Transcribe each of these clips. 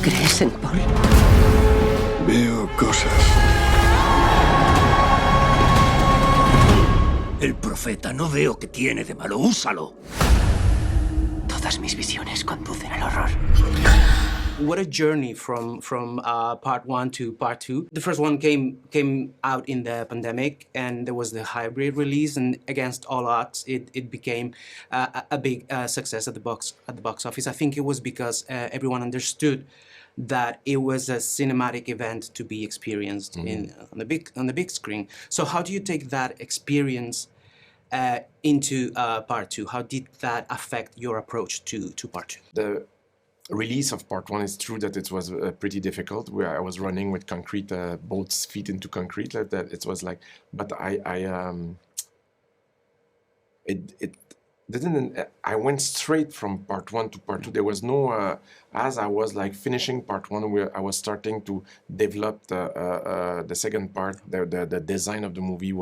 ¿Crees en Paul? Veo cosas. El profeta no veo que tiene de malo. ¡Úsalo! Todas mis visiones conducen al horror. What a journey from part one to part two. The first one came out in the pandemic, and there was the hybrid release, and against all odds, it became a big success at the box office. I think it was because everyone understood that it was a cinematic event to be experienced on the big screen. So how do you take that experience into part two? How did that affect your approach to part two? The release of part one is true that it was pretty difficult. Where I was running with concrete, both feet into concrete. Like that it was like, but it didn't. I went straight from part one to part two. There was no as I was like finishing part one, where I was starting to develop the second part. The design of the movie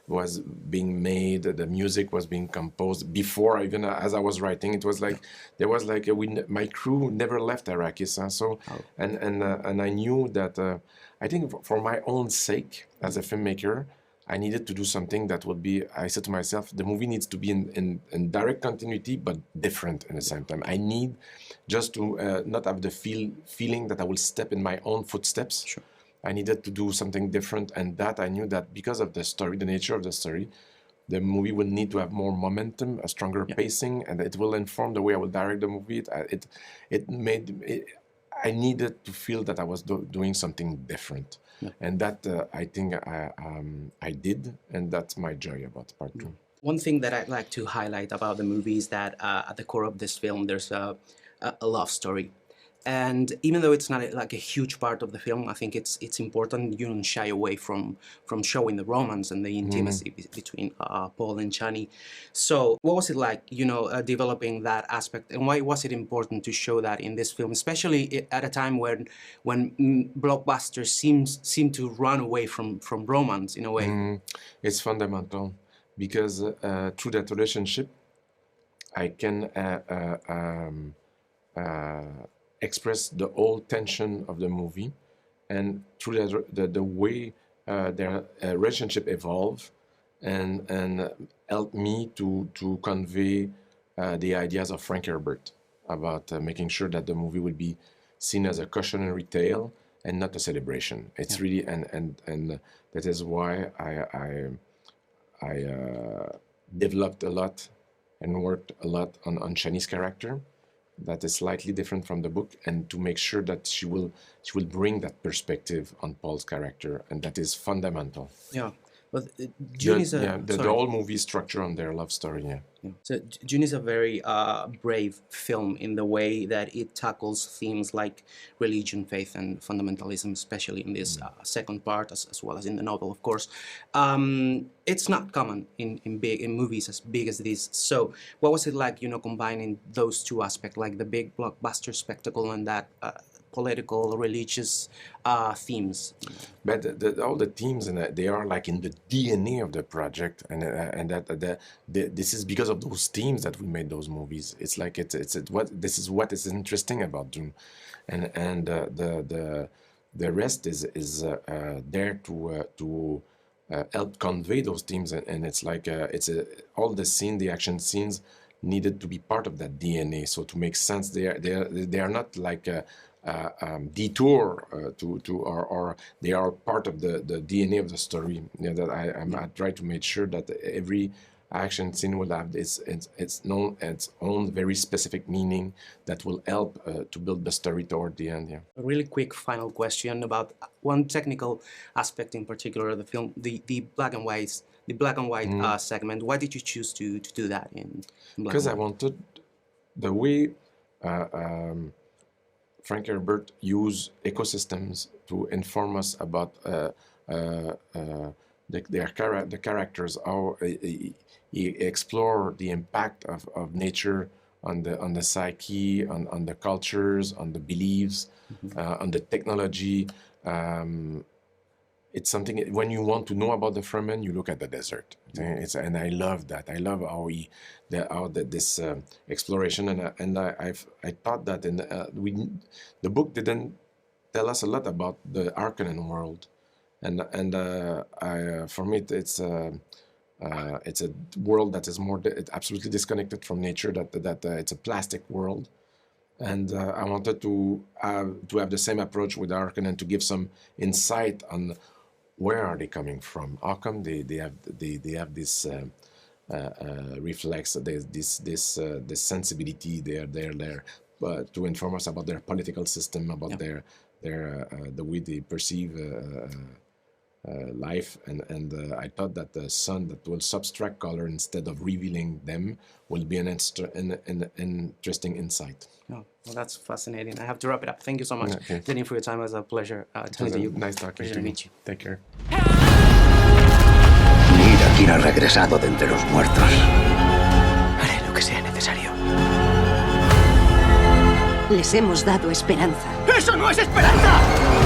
was being made. The music was being composed before even as I was writing. It was like there was like my crew never left Arrakis, so and I knew that I think for my own sake as a filmmaker, I needed to do something that would be, I said to myself, the movie needs to be in direct continuity, but different at the same time. I need just to not have the feeling that I will step in my own footsteps. Sure. I needed to do something different, and that I knew that because of the story, the nature of the story, the movie will need to have more momentum, a stronger pacing, and it will inform the way I will direct the movie. I needed to feel that I was doing something different. Yeah. And that I think I did, and that's my joy about part two. One thing that I'd like to highlight about the movie is that at the core of this film, there's a love story. And even though it's not like a huge part of the film, I think it's important. You don't shy away from showing the romance and the intimacy between Paul and Chani. So what was it like, developing that aspect, and why was it important to show that in this film, especially at a time when blockbusters seem to run away from romance in a way? It's fundamental because through that relationship, I can express the whole tension of the movie, and through the way their relationship evolved and helped me to convey the ideas of Frank Herbert about making sure that the movie would be seen as a cautionary tale and not a celebration. It's really and that is why I developed a lot and worked a lot on Chani's character. That is slightly different from the book, and to make sure that she will bring that perspective on Paul's character, and that is fundamental. Yeah, but Dune is the whole movie structure on their love story. Yeah. So Dune is a very brave film in the way that it tackles themes like religion, faith, and fundamentalism, especially in this second part, as well as in the novel, of course. It's not common in movies as big as this. So what was it like, combining those two aspects, like the big blockbuster spectacle and that political, religious themes? But all the themes, and they are like in the DNA of the project, and that this is because of those themes that we made those movies. It's like this is what is interesting about Dune, and the rest is there to help convey those themes, and it's like all the action scenes needed to be part of that DNA. So to make sense, they are not like detour or they are part of the DNA of the story. That I try to make sure that every action scene will have its own very specific meaning that will help to build the story toward the end. Yeah. A really quick final question about one technical aspect in particular of the film, the black and white. The black and white segment. Why did you choose to do that in black? Because I wanted the way Frank Herbert used ecosystems to inform us about the characters. How he explored the impact of nature on the psyche, on the cultures, on the beliefs, on the technology. it's something, when you want to know about the Fremen, you look at the desert. And I love that. I love how this exploration, and I thought that the book didn't tell us a lot about the Harkonnen world, and for me it's a world that is absolutely disconnected from nature. That it's a plastic world. And I wanted to have the same approach with Harkonnen, to give some insight on where are they coming from. How come they have this reflex, this sensibility? They're there to inform us about their political system, about their the way they perceive life, and I thought that the sun that will subtract color instead of revealing them will be an interesting insight. Oh, well, that's fascinating. I have to wrap it up. Thank you so much, Okay. Denis, for your time. It was a pleasure talking to you. Nice talking Pleasure to to you. meet you. Take care. Mira quién ha regresado de entre los muertos. Haré lo que sea necesario. Les hemos dado esperanza. ¡Eso no es esperanza!